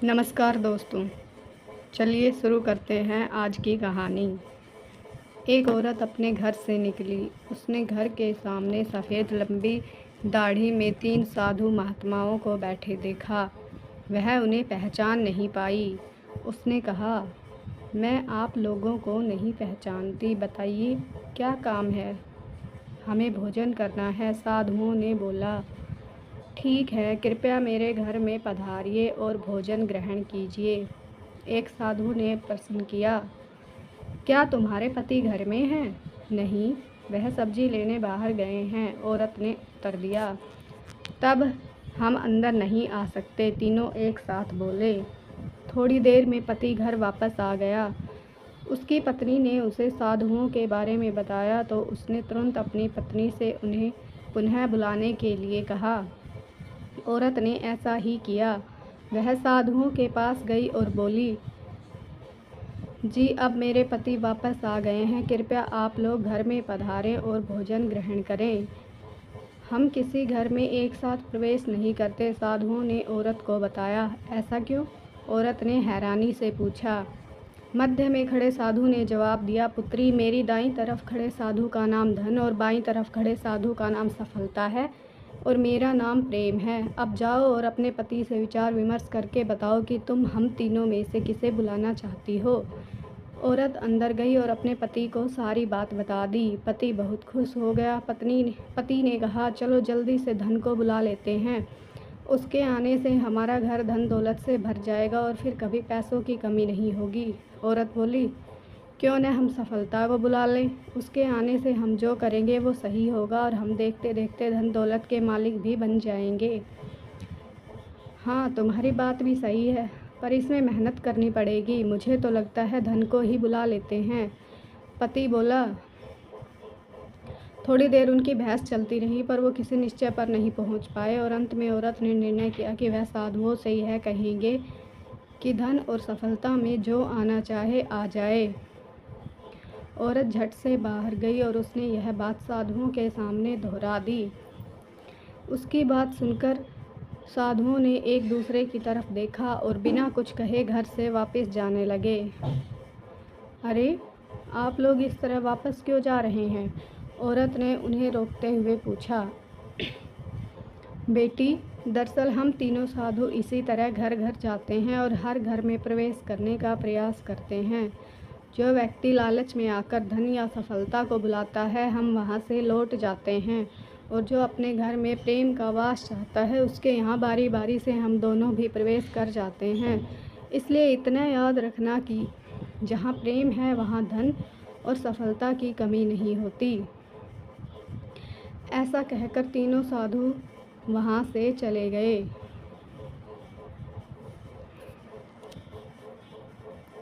नमस्कार दोस्तों, चलिए शुरू करते हैं आज की कहानी। एक औरत अपने घर से निकली। उसने घर के सामने सफ़ेद लंबी दाढ़ी में 3 साधु महात्माओं को बैठे देखा। वह उन्हें पहचान नहीं पाई। उसने कहा, मैं आप लोगों को नहीं पहचानती, बताइए क्या काम है? हमें भोजन करना है, साधुओं ने बोला। ठीक है, कृपया मेरे घर में पधारिए और भोजन ग्रहण कीजिए। एक साधु ने प्रश्न किया, क्या तुम्हारे पति घर में हैं? नहीं, वह सब्जी लेने बाहर गए हैं, औरत ने उत्तर दिया। तब हम अंदर नहीं आ सकते, तीनों एक साथ बोले। थोड़ी देर में पति घर वापस आ गया। उसकी पत्नी ने उसे साधुओं के बारे में बताया तो उसने तुरंत अपनी पत्नी से उन्हें पुनः बुलाने के लिए कहा। औरत ने ऐसा ही किया। वह साधुओं के पास गई और बोली, जी अब मेरे पति वापस आ गए हैं, कृपया आप लोग घर में पधारें और भोजन ग्रहण करें। हम किसी घर में एक साथ प्रवेश नहीं करते, साधुओं ने औरत को बताया। ऐसा क्यों? औरत ने हैरानी से पूछा। मध्य में खड़े साधु ने जवाब दिया, पुत्री, मेरी दाईं तरफ खड़े साधु का नाम धन और बाईं तरफ खड़े साधु का नाम सफलता है और मेरा नाम प्रेम है। अब जाओ और अपने पति से विचार विमर्श करके बताओ कि तुम हम तीनों में से किसे बुलाना चाहती हो। औरत अंदर गई और अपने पति को सारी बात बता दी। पति बहुत खुश हो गया। पति ने कहा, चलो जल्दी से धन को बुला लेते हैं। उसके आने से हमारा घर धन दौलत से भर जाएगा और फिर कभी पैसों की कमी नहीं होगी। औरत बोली, क्यों न हम सफलता को बुला लें? उसके आने से हम जो करेंगे वो सही होगा और हम देखते देखते धन दौलत के मालिक भी बन जाएंगे। हाँ, तुम्हारी बात भी सही है, पर इसमें मेहनत करनी पड़ेगी। मुझे तो लगता है धन को ही बुला लेते हैं। पति बोला। थोड़ी देर उनकी बहस चलती रही, पर वो किसी निश्चय पर नहीं पहुंच पाए और अंत में औरत ने निर्णय किया कि वह साधुओं से यह कहेंगे कि धन और सफलता में जो आना चाहे आ जाए। औरत झट से बाहर गई और उसने यह बात साधुओं के सामने दोहरा दी। उसकी बात सुनकर साधुओं ने एक दूसरे की तरफ देखा और बिना कुछ कहे घर से वापस जाने लगे। अरे, आप लोग इस तरह वापस क्यों जा रहे हैं? औरत ने उन्हें रोकते हुए पूछा। बेटी, दरअसल हम तीनों साधु इसी तरह घर घर जाते हैं और हर घर में प्रवेश करने का प्रयास करते हैं। जो व्यक्ति लालच में आकर धन या सफलता को बुलाता है, हम वहाँ से लौट जाते हैं, और जो अपने घर में प्रेम का वास चाहता है, उसके यहाँ बारी बारी से हम दोनों भी प्रवेश कर जाते हैं। इसलिए इतना याद रखना कि जहाँ प्रेम है वहाँ धन और सफलता की कमी नहीं होती। ऐसा कहकर तीनों साधु वहाँ से चले गए।